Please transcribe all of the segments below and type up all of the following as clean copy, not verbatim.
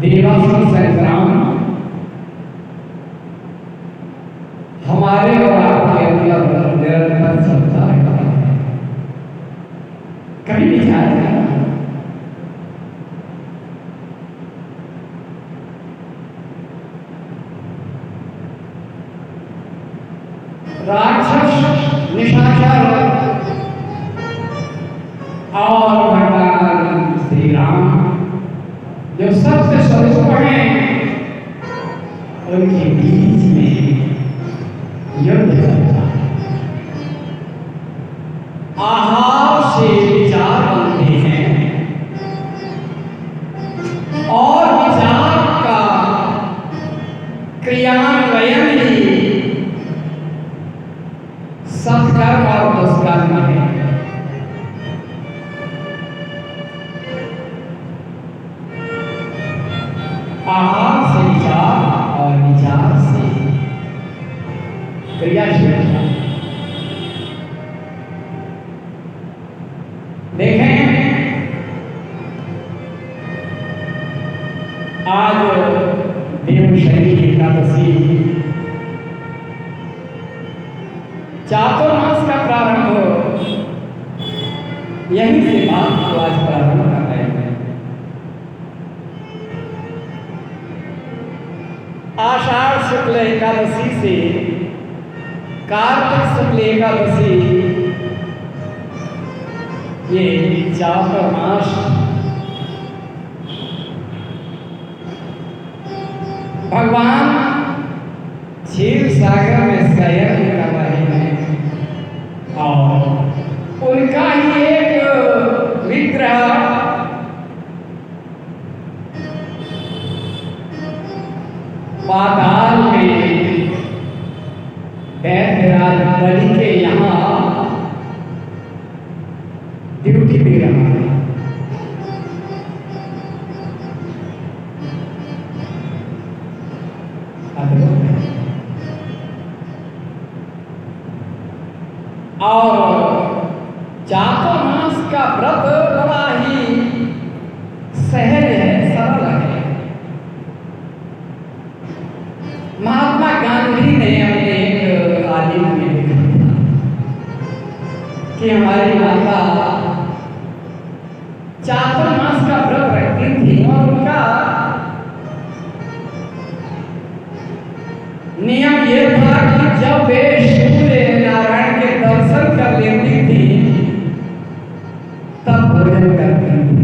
देवासुर संग्राम हमारे और आपके अंदर निरंतर चलता रहता है, कभी विचार नहीं। राक्षस निशाचर और भगवान श्री राम जो सबसे स्वरूप हैं, उनके बीच में युद्ध करता है। आहार से विचार बनते हैं और विचार का क्रियान्वयन ही सत्कर्म और दुष्कर्म है। आहार से विचार और विचार से क्रियाशीलता। देखें, आज देवशयनी एकादशी चातुर्मास का प्रारंभ यहीं से बात को आज प्रारंभ कर रहे हैं। आषाढ़ शुक्ल एकादशी से कार्तिक शुक्ल एकादशी, ये चातुर्मास भगवान क्षीर सागर में शयन कर रहे हैं और उनका ही एक विग्रह पाताल में दैत्यराज बलि के यहाँ ड्यूटी दे रहा है। और चातुर्मास का व्रत बड़ा ही सहज है, सरल है। महात्मा गांधी ने अपने एक आलिम में लिखा था कि हमारी माता चातुर्मास का व्रत रखती थी और उनका नियम ये था कि जब वे सूर्य नारायण के दर्शन कर लेती थी तब भोजन करती थी।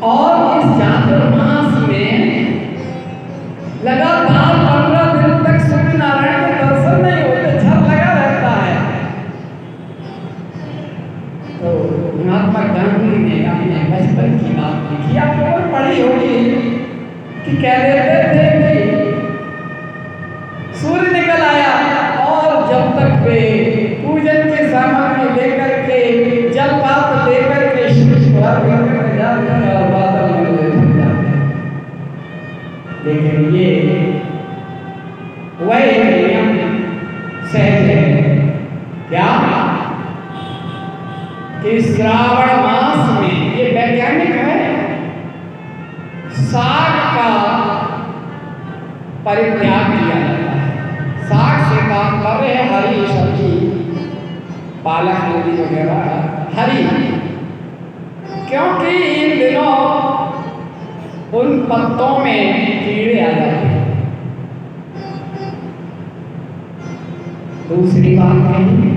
और इस चातुर्मास में लगातार 15 दिन तक सूर्य नारायण के दर्शन नहीं होते, झल लगा रहता है। तो महात्मा गांधी ने अपने बचपन की बात लिखी, आप लोगों पढ़ी होगी कि कह देते थे कि सूर्य निकल आया और जब तक वे पूजन के सामग्री लेकर के जल पात्र लेकर के और बादल में जाते। लेकिन ये वही नियम सहज है क्या कि श्रावण मास में, ये वैज्ञानिक है, साग का परित्याग किया जाता है। साग से तात्पर्य है हरी सब्जी, पालक मूली वगैरह हरी, क्योंकि इन दिनों उन पत्तों में कीड़े आ जाते हैं। दूसरी बात कही,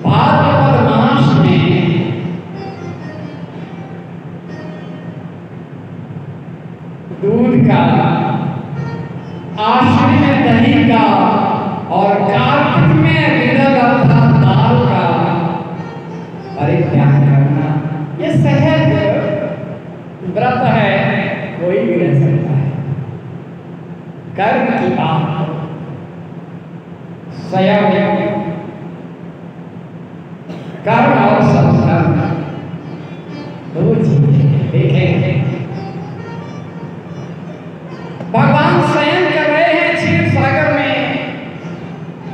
भाद्रपद मास में दूध का, आश्विन में दही का और कार्तिक में विरल अर्थात दाल का परित्याग करना, ये सहज व्रत है, कोई भी रह सकता है। कर्म की बात स्वयं कर्म और सत्कर्म दो चीजें देखेंगे। भगवान शयन कर रहे हैं क्षीर सागर में,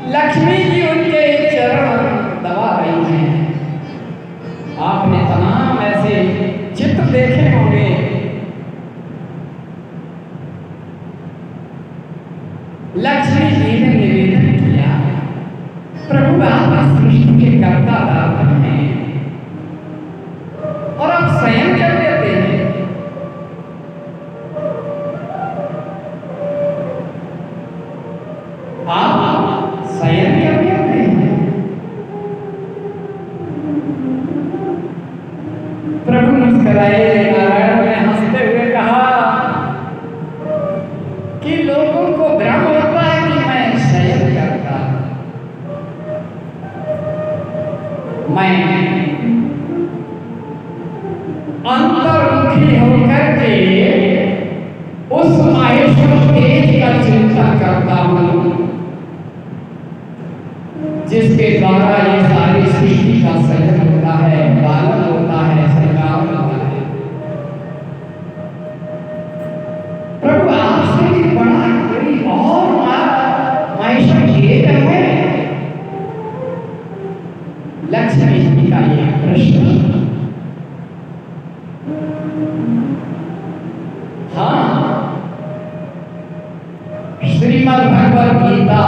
लक्ष्मी जी उनके चरण दबा रही हैं। आपने तमाम ऐसे चित्र देखे होंगे, लक्ष्मी जी ने निवेदन किया, प्रभु आप सृष्टि के कर्ता दाता हैं और आप शयन कर देते हैं। आप शयन कर देते हैं। प्रभु मुस्कुराए, नारायण ने हंसते हुए कहा कि लोगों को भ्रम होता है कि मैं शयन करता, मैं अंतर्मुखी होकर के उस माहेश्वर तेज का चिंतन करता हूं जिसके द्वारा ये सारी सृष्टि का सृजन होता है, पालन होता है, संग्राम होता है। प्रभु आपसे भी बड़ा कोई और माहेश्वर एक है? लक्ष्मी जी का ये प्रश्न, हाँ, श्रीमद् भगवद गीता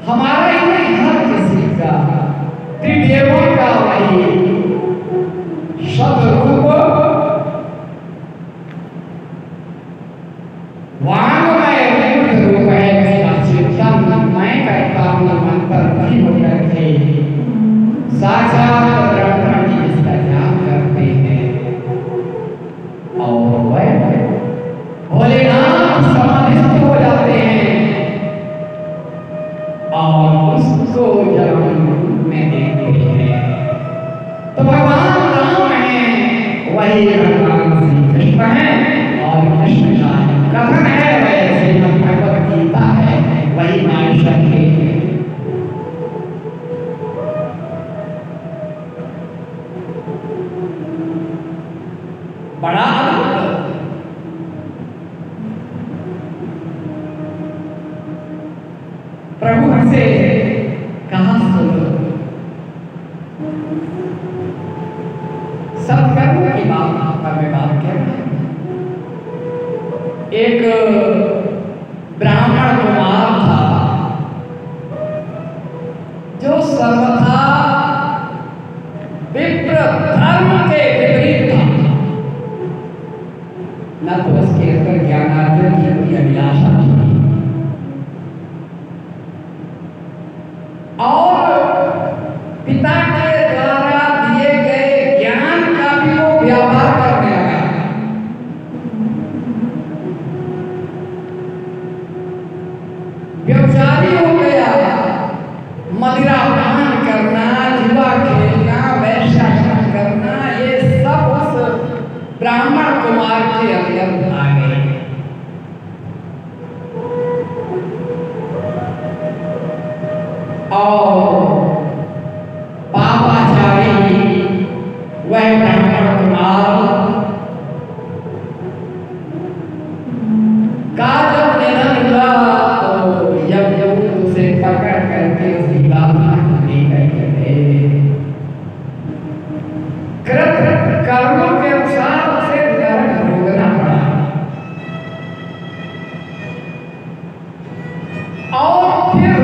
हमारा ही नहीं, हर किसी का, त्रिदेवों का वही सदरूप वांगमय रूप है, जिसका चिंतन मैं करता हूँ मंत्र भी होकर के साक्षात ब्रह्मा जी इसका ध्यान करते हैं और वह भोलेनाथ समाधिस्थ हो जाते हैं और उसको जन्म में देखते हैं। तो भगवान राम हैं, वही भगवान श्री कृष्ण हैं और कृष्ण का कथन है, वह श्रीमद् भगवद गीता है, वही माहेश्वर के बड़ा अद्भुत। प्रभु हमसे कहा सुनो, सत्कर्म की बात पर मैं बात कर रहा हूं। एक ब्राह्मण कुमार था जो सर्वथा विप्र धर्म के विपरीत था। न तो उसके अंदर ज्ञानार्जन की कोई अभिलाषा थी और पिता के द्वारा दिए गए ज्ञान का भी वो व्यापार करने लगा। व्यभिचारी हो गया, मदिरा पान करना, जुआ खेलना, वैश्याचार करना, ये सब उस ब्राह्मण कुमार के अंदर आ गए। और पापाचारी वह ब्राह्मण कुमार का जब निधन हुआ तो जब उसे पकड़ करके उसकी कृत कर्मों के अनुसार उसे नरक भोगना पड़ा। और फिर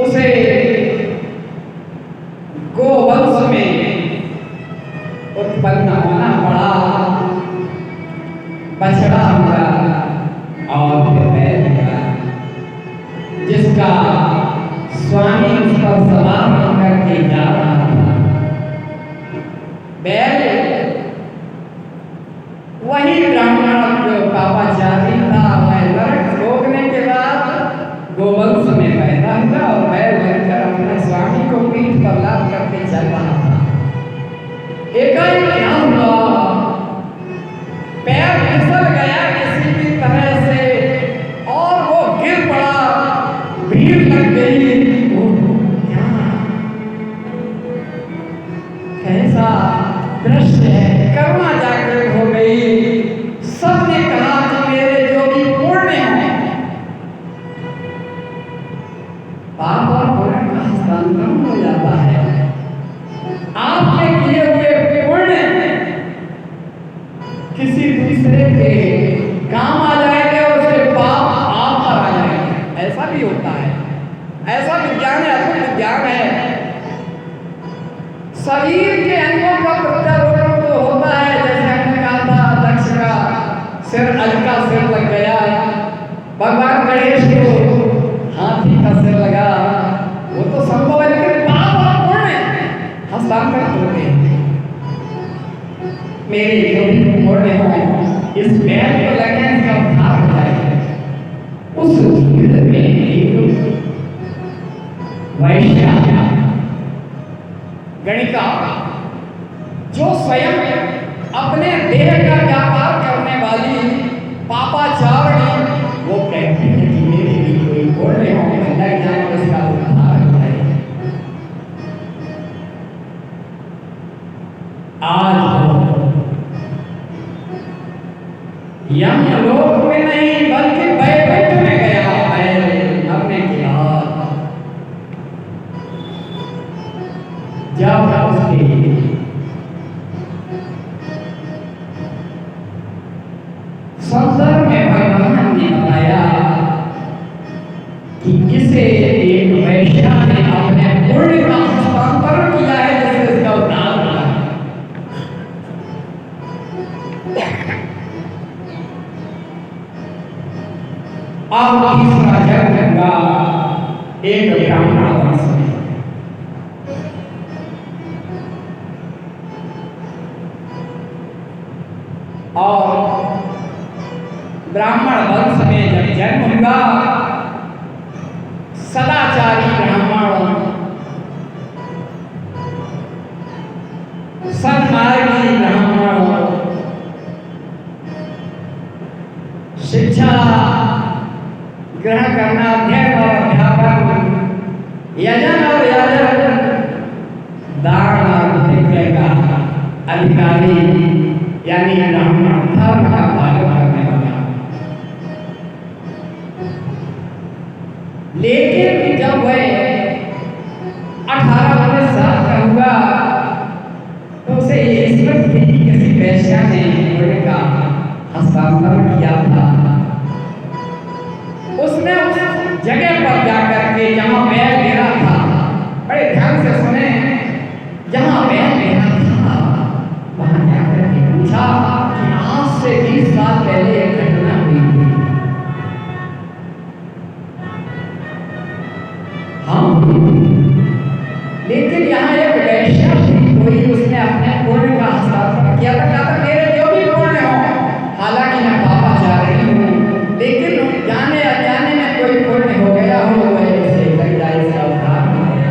उसे गोवंश में उत्पन्न होना पड़ा, बछड़ा हुआ और फिर बैल हुआ, जिसका स्वामी उस पर सवार होकर के जा रहा था। बैल वही ब्राह्मण जो पापाचारी था, वह नरक भोगने के बाद गोवंश में पैदा हुआ और बैल बनकर अपने स्वामी को पीठ पर लाद करके चल रहा था। एकाएक क्या हुआ, पैर फिसल गया किसी भी तरह से और वो गिर पड़ा, भीड़ लग गई। कैसा दृश्य है, करुणा जागृत हो गई। सबने कहा कि मेरे जोगी पुण्य हैं, पाप और पुण्य का हस्तांतरण हो जाता है। आपके किए हुए पुण्य किसी दूसरे के काम आ जाएंगे और उसके पाप आप पर आ जाएंगे। ऐसा भी होता है, ऐसा विज्ञान है, अद्भुत विज्ञान है। शरीर के अंगों का प्रत्यारोपण तो होता है, जैसे हमने कहा था दक्ष का सिर, अज का सिर लग गया, भगवान गणेश को हाथी का सिर लगा, वो तो संभव है। लेकिन पाप और पुण्य हस्तांतरित होते हैं। मेरे जो भी पुण्य हो इस बैल को लगने इसका उद्धार हो जाएगा। उस युद्ध में एक वैश्य गणिका जो स्वयं अपने देह का व्यापार करने वाली पापाचारिणी, वो कहती है कि मेरे लिए कोई पुण्य हो, मैं लग जाऊं, इसका उद्धार हो जाए। आज यमलोक में नहीं बल्कि वैकुंठ में गया है मरने के बाद। जब उसके संदर्भ में भगवान ने बताया कि इसे एक वैश्या ने अपने पुण्य का हस्तांतरण किया है, जिससे इसका उद्धार हुआ है। अब तीसरा जन्म हुआ एक ब्राह्मण वंश में। और ब्राह्मण वंश में जब जन्म हुआ, सदाचारी ब्राह्मण, सन्मार्गी ब्राह्मण, शिक्षा ग्रहण करना, अध्ययन और अध्यापन, यजन और याजन, दान और भिक्षा का अधिकारी, यानी ब्राह्मण धर्म का पालन करने वाला। लेकिन जब वह 18-19 साल का हुआ तो उसे ईश्वर की किसी वैश्या ने घोड़े का हस्तांतरण किया था। उसने उस जगह पर जाकर के जहाँ बैल गिरा था, बड़े ध्यान से सुने, जहाँ बैल गिरा था वहां जाकर के पूछा कि आज से 20 साल पहले एक घटना हुई थी। हाँ, लेकिन यहाँ एक वैश्या थी, कोई उसने अपने पुण्य का हस्तांतरण किया था। कहा था मेरे जो भी पुण्य हो, हालांकि मैं पापा चाह रही हूँ, लेकिन जाने अनजाने में कोई पुण्य हो गया हो तो ऐसे लग जाए, इसका उद्धार हो गया।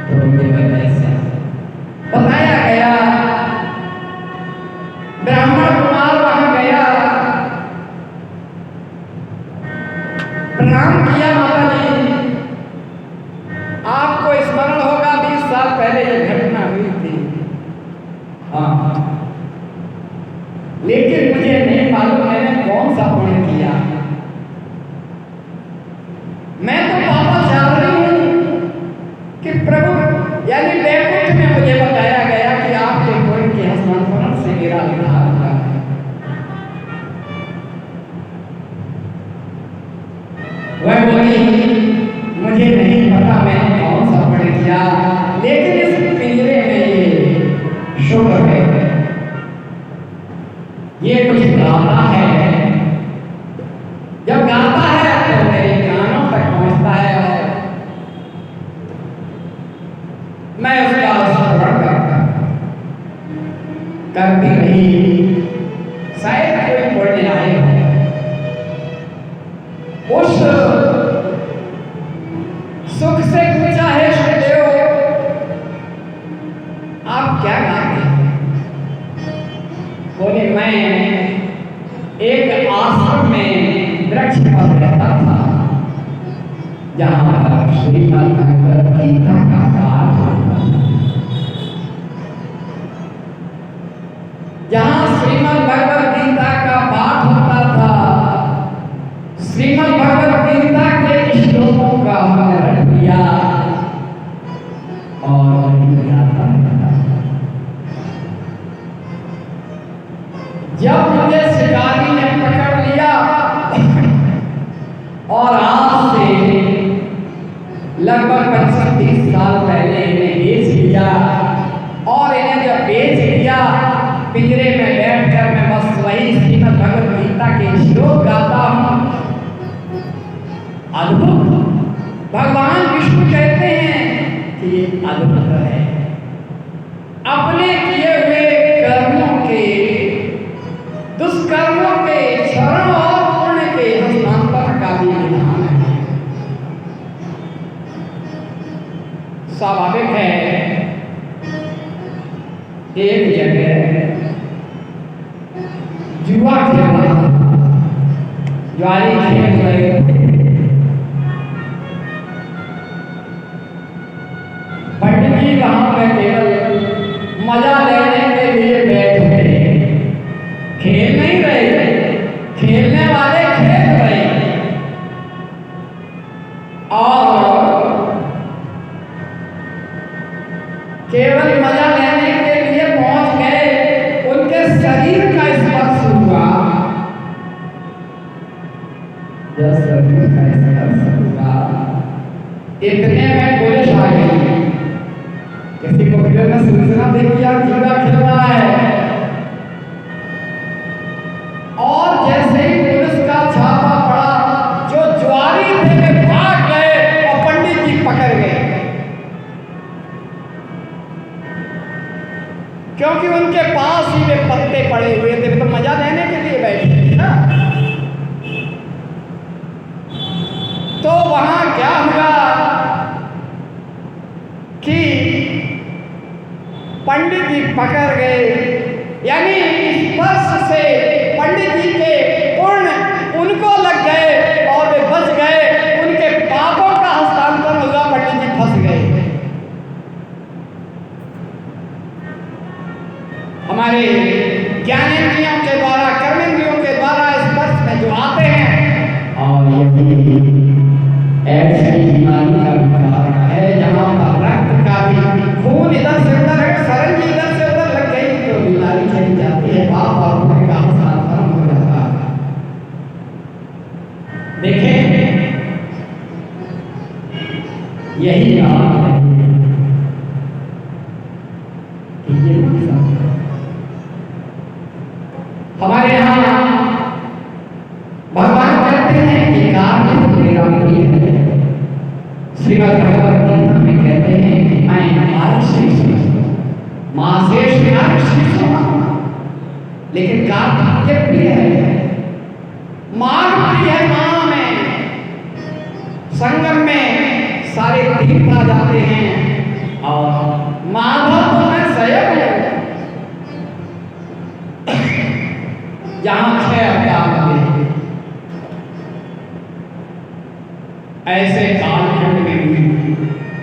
तो उनके वजह से बताया गया, ब्राह्मण कुमार वहां गया, प्रणाम किया, माता जी आपको स्मरण होगा 20 साल पहले ये घटना हुई थी। हाँ, लेकिन मुझे नहीं मालूम मैंने कौन सा पुण्य किया। मैं तो पापा चाह रही हूँ कि प्रभु यानी वैकुंठ में मुझे बताया गया कि आपके पुण्य के हस्तांतरण से मेरा उद्धार होगा। वह बोली मुझे नहीं पता मैंने कौन सा पुण्य किया, लेकिन इस पिंजरे में ये शुभ है, ये कुछ गाता है। जब गाता है तो मेरे कानों तक पहुंचता है, मैं उसका श्रवण करती रही, शायद कोई पुण्य आए हो। उस सुख से पूछा है सुखदेव आप क्या गाते हैं? बोले मैं एक आश्रम में वृक्ष पर रहता था जहां श्रीमद् भगवद गीता का पाठ होता था, जहां श्रीमद् भगवद गीता का पाठ होता था, श्रीमद् भगवद गीता के श्लोकों का हमने रख दिया और जब मुझे शिकारी ने पकड़ लिया और आज से लगभग 25-30 साल पहले इन्हें बेच दिया, और इन्हें जब बेच दिया पिंजरे में बैठकर मैं बस वही श्रीमद् भगवद गीता के श्लोक गाता हूँ। अद्भुत, भगवान विष्णु कहते हैं कि ये अद्भुत है। अपने किए हुए कर्मों के, दुष्कर्मों के क्षरण और पुण्य के हस्तांतरण का भी विधान है। स्वाभाविक है एक जगह जुआ खेलना, ज्वारी खेल रहे थे, पंडित जी वहां पे केवल मजा लेने के लिए बैठे, खेल नहीं रहे, खेलने वाले खेल रहे, और केवल मजा लेने के लिए पहुंच गए। उनके शरीर का स्पर्श हुआ, जब शरीर का स्पर्श हुआ इतने में पुलिस आ गई। किसी को फिर में सूचना दे दिया जुआ खेल रहा है, और जैसे ही पुलिस का छापा पड़ा, जो ज्वारी थे वे भाग गए और पंडित जी पकड़ गए, क्योंकि उनके पास ही वे पत्ते पड़े हुए थे, तो मजा लेने के लिए बैठे थे ना। तो वहां क्या हुआ कि पंडित जी पकड़ गए, यानी स्पर्श से पंडित जी के पुण्य उनको लग गए और वे बच गए, उनके पापों का हस्तांतरण हुआ, पंडित जी फंस गए। हमारे ज्ञानेंद्र हमारे यहाँ भगवान कहते हैं कि कार्य मेरा प्रिय है। श्रीमद् भगवद गीता में कहते हैं कि मैं मार्गशीर्ष माँ शेष मार्गशीर्ष हूँ, लेकिन कार्य प्रिय है। मार्ग प्रिय है माँ में, संगम में सारे तीर्थ आ जाते हैं और माधव तो मैं स्वयं हूँ। जहाँ छह अवतार हुए ऐसे कालखंड में भी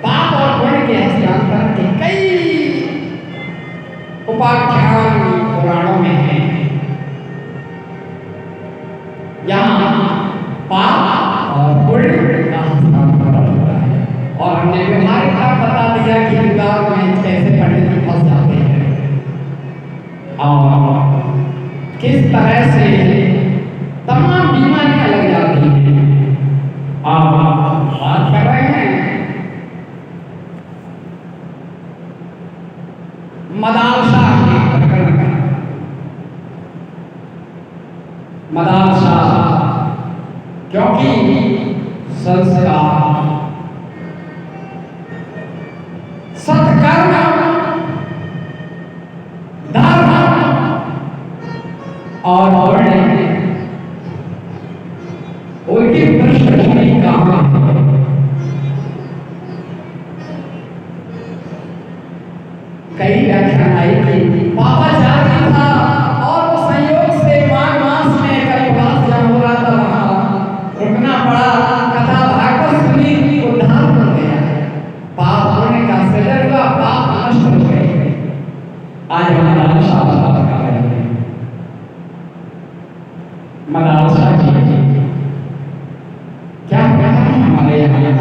पाप और पुण्य के हस्तांतरण के कई उपाख्यान पुराणों में हैं। यहाँ पाप और पुण्य का हस्तांतरण होता है और हमने व्यवहारिक का बता दिया कि विवाह में कैसे पंडित फंस जाते हैं और किस तरह से तमाम बीमारियां लग जाती हैं। आप बात कर रहे हैं मदालसा के प्रकरण का। मदालसा क्योंकि संस्कार सत्कर्म धर्म और उनकी पृष्ठभूमि कहाँ है? कई व्याख्यान आई थी। पापा जाती था और वो संयोग से माघ मास में कल्पवास जहाँ हो रहा था वहाँ रुकना पड़ा। कथा भागवत सुनी, उद्धार हो गया, पाप होने का सृजन हुआ, पाप नष्ट हो गए। आज मदालसा का है, मदालसा क्या कहते हैं हमारे यहाँ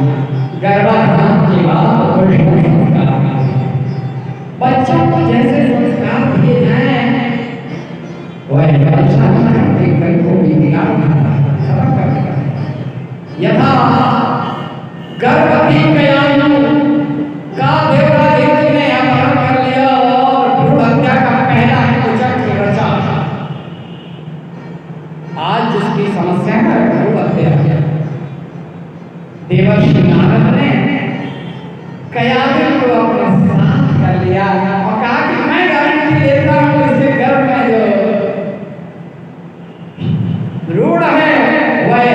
गर्भाधान के बाद बच्चों को जैसे संस्कार दिए जाए वह अच्छा करते कल को भी बिगाड़ खत्म कर देगा। यथा गर्भवती कयानु का देवराज इंद्र ने अपहरण कर लिया और भ्रूण हत्या का पहला कुचक्र रचा। आज जिसकी समस्या है भ्रूण हत्या, देवर्षि नारद ने कयादि को अपने साथ कर लिया और कहा कि मैं गारंटी देता हूं इसके गर्भ में जो भ्रूण है वह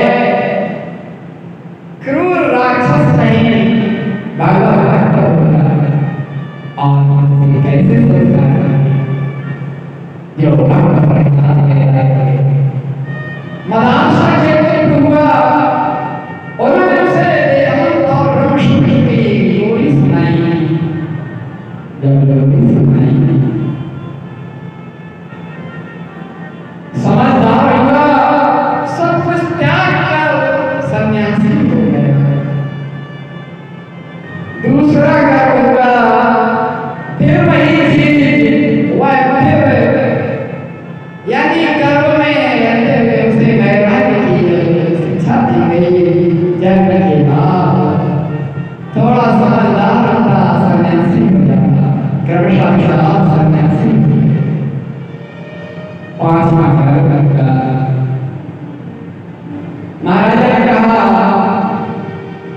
क्रूर राक्षस नहीं भगवान भक्त होगा। और कैसे संस्कार जो मदालसा के पुत्र हुआ, उन्होंने उसे देवदत्त और ब्रह्मशक्ति की जोड़ी सुनाई। जब जोड़ी सुनाई समझदार हुआ, सब कुछ त्याग कर सन्यासी हो गया। दूसरा गर्भ हुआ, फिर वही चीज वह फिर यानी गर्भ में रहते हुए उसे वैराग्य की शिक्षा दी गई। जन्म के बाद थोड़ा समझदार था, सन्यासी हो जाता, क्रमशः सन्यासी। पांचवा गर्भ का महाराजा ने कहा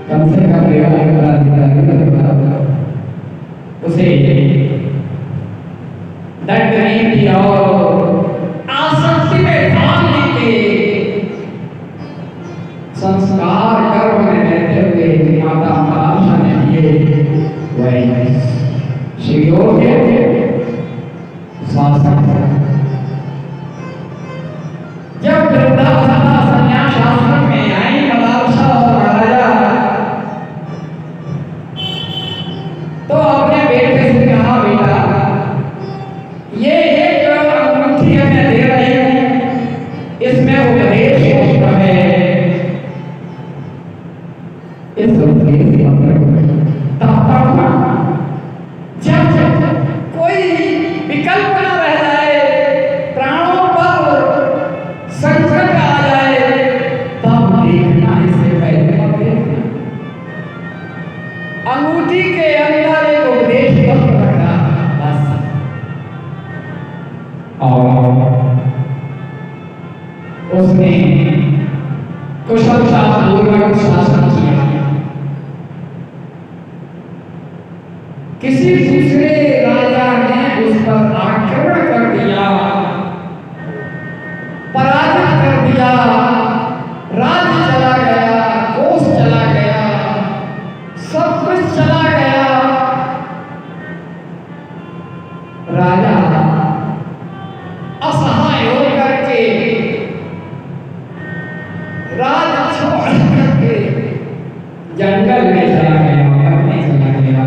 कम से कम उसे दंड नहीं दिया और आसक्ति में डालने के संस्कार गर्भ में रहते हुए माता मदालसा ने दिए। वही श्रीयोग्य शासक जब वृद्धावस्था संन्यास आश्रम में आई मदालसा और महाराजा तो अपने बेटे से कहा, बेटा ये एक अंगूठी मैं दे रही हूं, इसमें उपदेश होता है। इस उपदेश जब कोई विकल्प न रह जाए, प्राणों पर संकट आ जाए, तब देखना, इससे पहले अंगूठी के अंदर एक उपदेश पत्र रखा बस। और उसने कुशलतापूर्वक शासन किया। किसी दूसरे राजा ने उस पर आक्रमण कर दिया, पराजित कर दिया, राज्य चला गया, कोष चला गया, सब कुछ चला गया। राजा असहाय होकर के राज छोड़ करके जंगल में चला गया, मरने चला गया।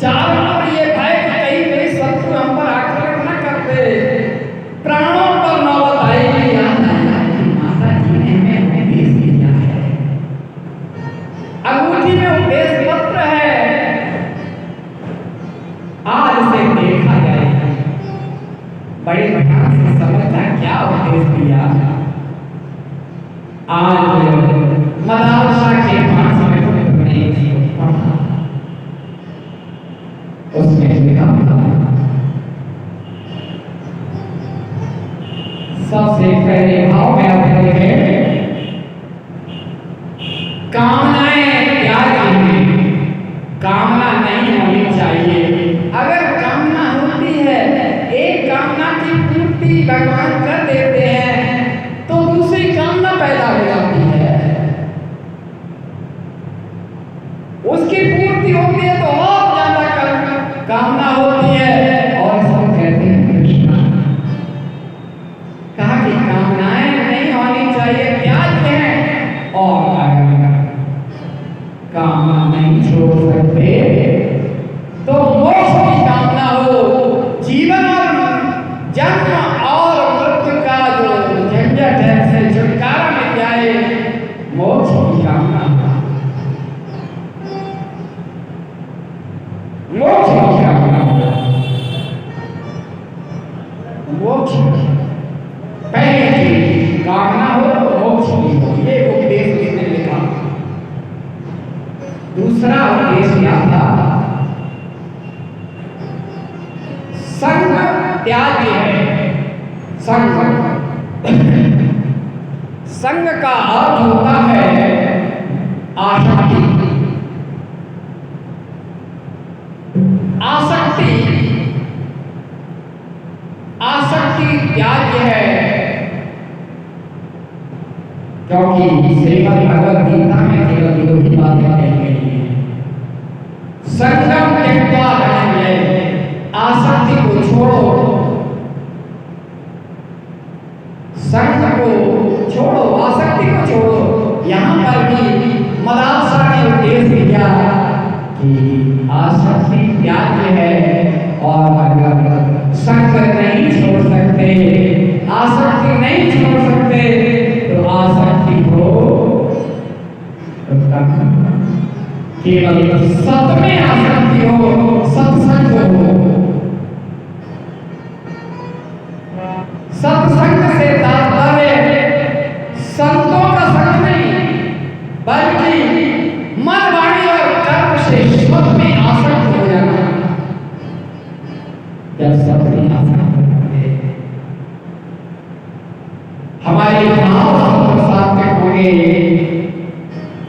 चारों ओर ये भय कि कहीं कोई शत्रु हम पर आक्रमण न करते, प्राणों पर नौबत आएगी। माता जी ने हमें उपदेश दिया है, अंगूठी में उपदेश पत्र है, आज से देखा जाए बड़े ध्यान से समझना क्या उपदेश दिया। आज मदरसा के 5 मिनट में पढ़ा, उसमें लिखा सबसे पहले भाव में आपने लिखे कामनाएं त्याग कीजिए, कामना नहीं होनी चाहिए। अगर कामना होती है, एक कामना की पूर्ति भगवान कर देते हैं तो दूसरी कामना पैदा हो जाती है, उसकी पूर्ति होती है तो और ज्यादा कामना होती है। और इसको कहते हैं कृष्णा। कहा कि कामनाएं नहीं होनी चाहिए, त्याग हैं। और कामना नहीं छोड़ सकते तो मोक्ष की कामना हो, जीवन और जन्म और मृत्यु का जो झंझट है से छुटकारा मिल जाए, मोक्ष की कामना, मोक्ष की कामना, मोक्ष पहले कामना हो तो मोक्ष की हो, ये उपदेश इसने लिखा। दूसरा उपदेश क्या था? संग त्याज्य है। संग संग का अर्थ होता है आसक्ति। आसक्ति आसक्ति त्याज्य है, क्योंकि श्रीमद् भगवद गीता में केवल दो ही बातें कही गई हैं। संगम त्यक्त्वा धनंजय, आसक्ति को छोड़ो, संग को छोड़ो, आसक्ति को छोड़ो। यहाँ पर भी मदरसा ने उपदेश दिया कि आसक्ति त्याज्य है, और अगर संग नहीं छोड़ सकते, आसक्ति नहीं छोड़ सकते तो आसक्ति को केवल सत में आसक्ति हो, सत्संग हो। सत्संग से तात्पर्य संतों का संग नहीं, बल्कि मन, वाणी और कर्म से सत में आसक्त हो जाना। जब सत में आसक्त होंगे, हमारे भाव सात्विक होंगे,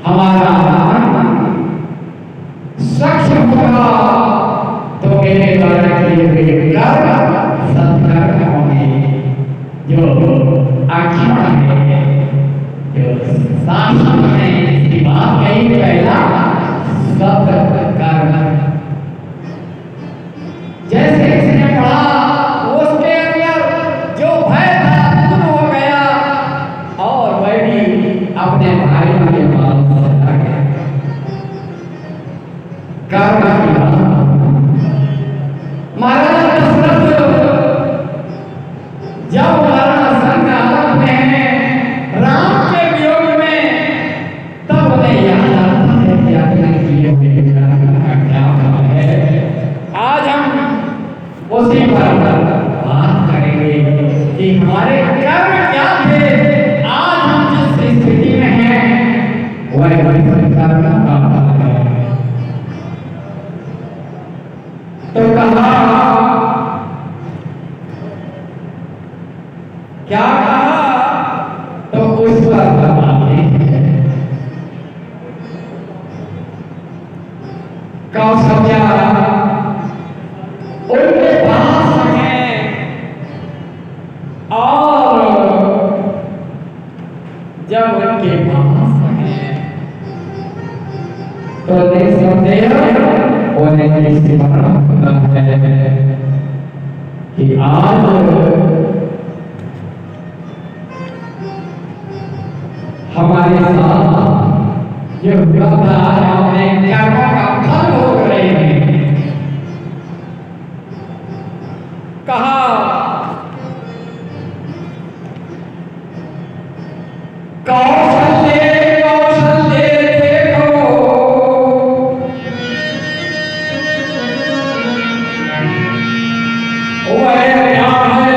हमारा सक्षम होगा, तो मेरे द्वारा किए हुए कर्म सत्कर्म होंगे। जो आचरण है, जो शासन है, इसकी बात कही पहला सत्कर्म। जैसे इसने पढ़ा, उसके अंदर जो भय था दूर हो गया, और वह भी अपने भाई के पास आ गया। कर्म की बात महाराज दशरथ जब संग अलग में राम के वियोग में, तब उन्हें याद आता है कि अपने किए हुए कर्म का क्या क्या कहा तो उस पर बताते हैं। कौशल्या उनके पास हैं और जब उनके पास हैं तो निसंदेह उन्हें इसी बात है कि आज हमारे साथ जो व्यथा है हमें कर्मों का फल हो रहे हैं। कहा कौशल्य कौशल्य देखो वह क्या है,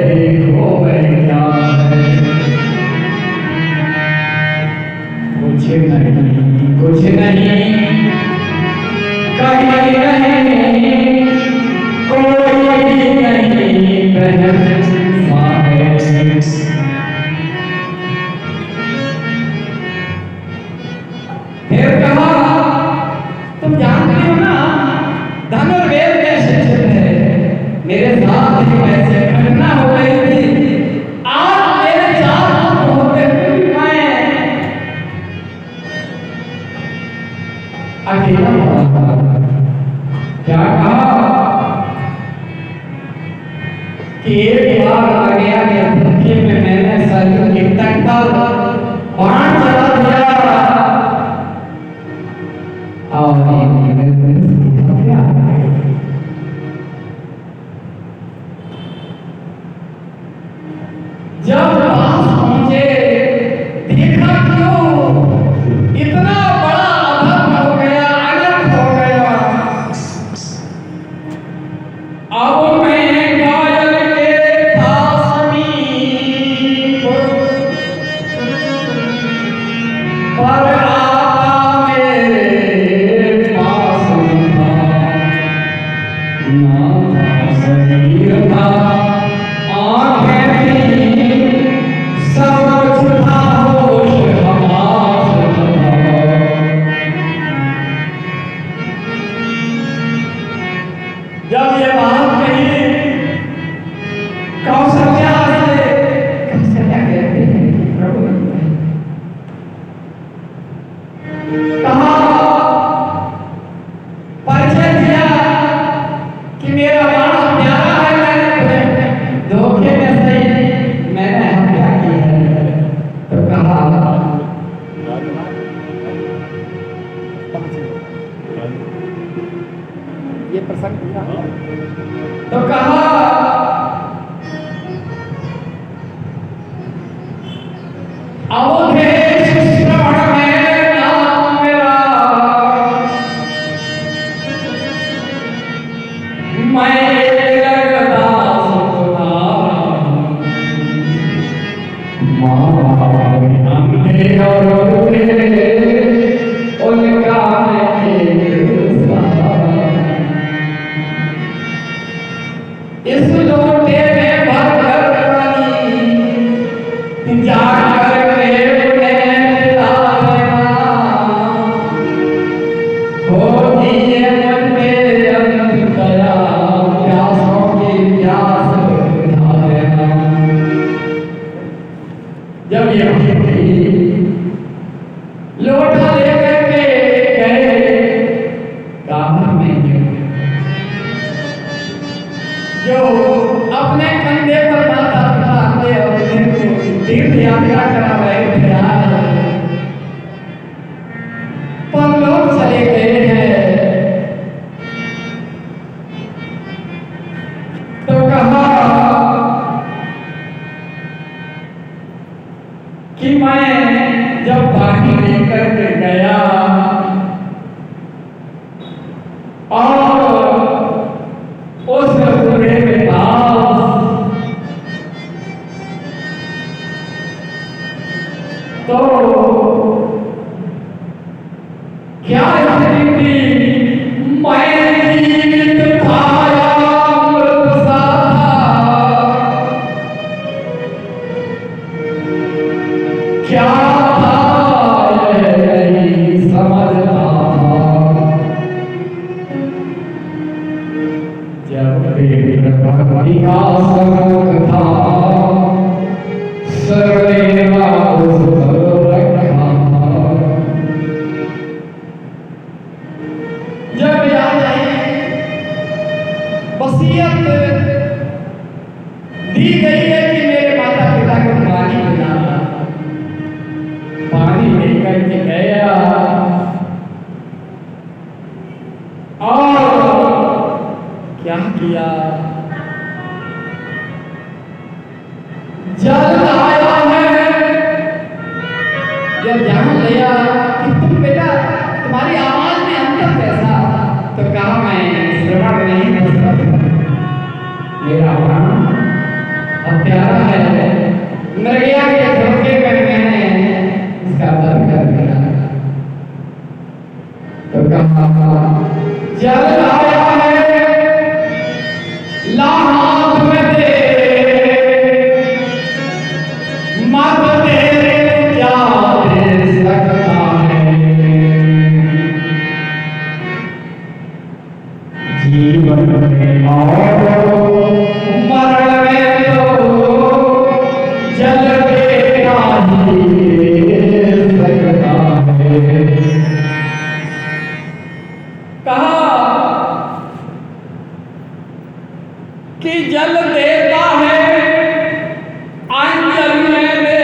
देखो वह क्या है। कुछ नहीं कहीं नहीं कोई नहीं बहन फिर कहा तुम जानते हो ना धनुर्वेद कैसे है, मेरे साथ ही कैसे घटना हो गई थी। आज मेरे साथ होते हुए मैं अकेला क्या कहा कि एक बार आ गया धरती में मैंने सरयू के तट पर बाण चला दिया और जब पास पहुंचे देखा क्यों इतना बड़ा अधर्म हो गया, अनर्थ हो गया। अब मैं घायल के था समीप पर आता मेरे पास था ना शरीर था आंखें थी सब कुछ था होश हवास था। जब ये बात कही कौशल्या से, कौशल्या कहते हैं प्रभु कहा परिचय दिया कि मेरा बाण प्यारा है, मैंने धोखे में सही मैंने हत्या की है। तो कहा ये प्रसंग हुआ तो कहा अवधेश श्रवण में नाम मेरा मैं लगता अंधे और उनका इस लोटे में भर कर पानी जाकर के उन्हें पिला देना, हो दिए मन में अनंत दया प्यासों की प्यास बुझा देना। जब ये लोटा लेकर के गए काबा में जो अपने कंधे पर माता पिता थे और तीर्थ यात्रा करा रहे थे, पर लोग चले गए हैं। तो कहा कि मैं जब पानी लेकर के गया और उस बूढ़े के पास तो क्या स्थिति थी, मैं जीवित था या मृत सा था। जल आया है, जब ध्यान लिया कि तुम बेटा तुम्हारी आवाज में अंतर कैसा, तो कहा मैं श्रवण नहीं कर सकता, मेरा प्राण हत्यारा है, मृगया के धोखे में मैंने इसका वध कर दिया। तो कहा जल आया है, ला हाथ में दे, मत दे क्या दे सकता है, जीवन में और मरण में तो जल देना ही सकता है। कहा कि जल देता है अंजल में दे,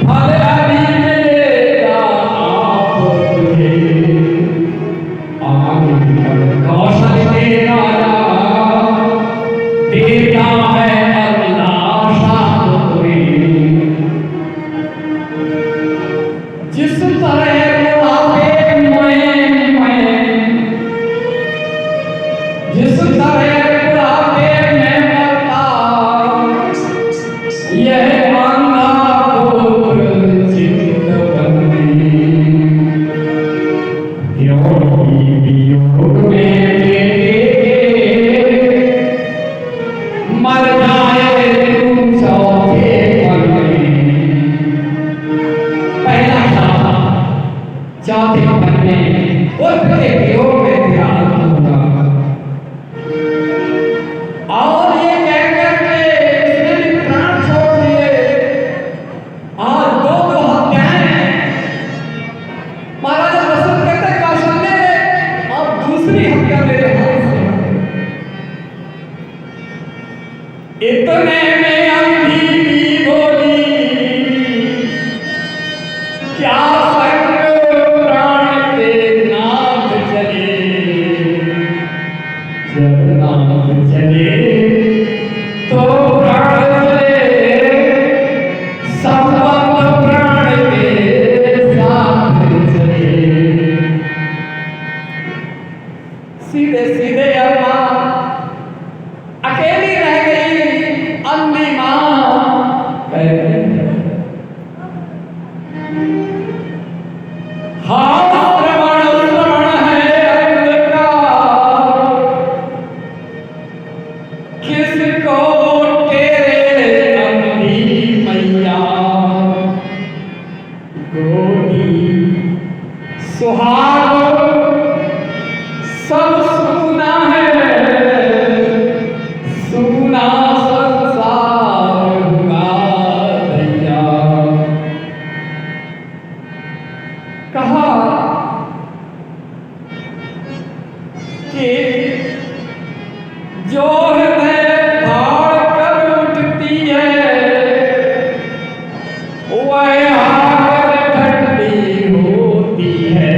फल अभी मिलेगा आपके, कौशल देना देता है अल्लाह शांति। जिस तरह जिस तरह बुढ़ापे में मरता यह अंधा पुत्र चिंतवती, योगी वियोग में मर जाए तुम चौथे पल में, पहला था चौथे पल में पुत्र के वियोग में ध्यान होगा। और ये कहकर के उसने प्राण छोड़ दिए, और दो हत्याएं महाराजा दशरथ कहते कौशल्य ने, और दूसरी हत्या मेरे हाथ से। इतने में अंधी भी बोली, क्या प्राण के नाथ चले, जब नाथ चले तो प्राण चले, संबंध प्राण के साथ चले। सीधे सीधे अम्मा अकेली रह गई, अंधी माँ कहती हाँ श्रवण है अंधकार, किसको तेरे अंधी मैया गोदी सुहाग सब सुना है, सुना संसार हुआ भैया। कहा कि जो हृदय फाड़ कर उठती है वह आकर ठंडी होती है,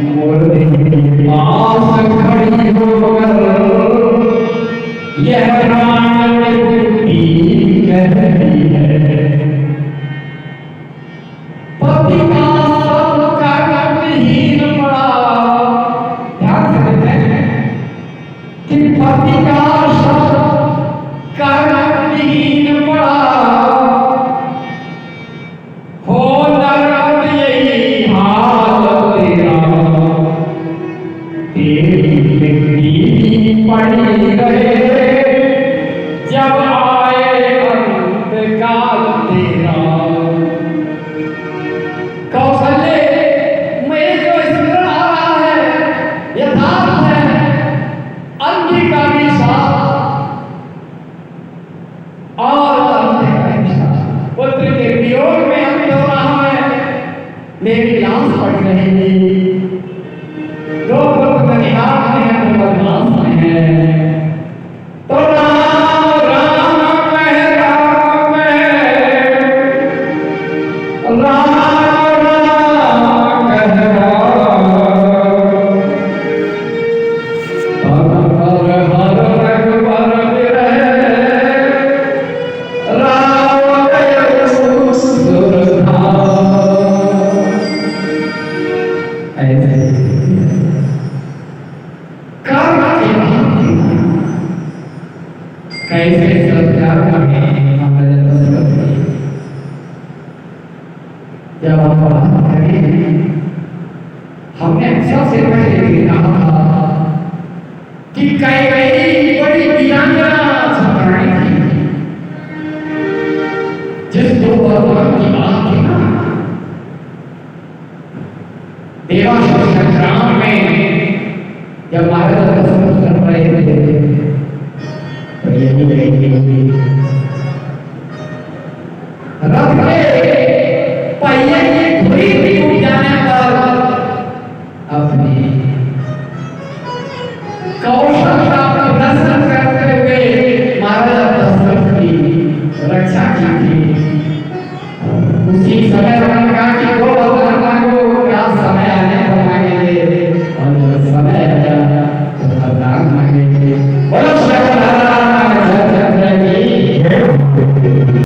मुर्दे की पास खड़ी होकर यह प्राण मुक्ति कहती है। पति का सब कर्महीन पड़ा, ध्यान से देखते हैं कि पति का सब कर्महीन पड़ा, हो नरक यही हाल तेरा, तेरी मिट्टी पड़ी रहे जब आए अंत काल तेरा। कौशल्य में जो स्मरण आ रहा है यथार्थ है, अंधी का भी साथ और अंधे का भी साथ, पुत्र के वियोग में अंत हो रहा है, मेरी लाश पड़ रही, दो पुत्र बनिहार में हैं, दो बदमाश में हैं, तो राम राम कह राम हर हर रघुवर विरह कैसे सत्कार करें हमारे दशरथ। जब हम बात करें, हमने सबसे पहले भी कहा था कि कैकेयी बड़ी वीरांगना छत्राणी थी, जिसको भगवान की बात थी ना, देवासुर संग्राम में जब महाराज दशरथ कर रहे थे तो यही रही रथ के पहिए की धुरी टूट जाने पर अपनी कौशल का प्रदर्शन करते हुए महाराज दशरथ की रक्षा की थी। उसी समय उन्होंने कहा कि दो भगवान को क्या समय आने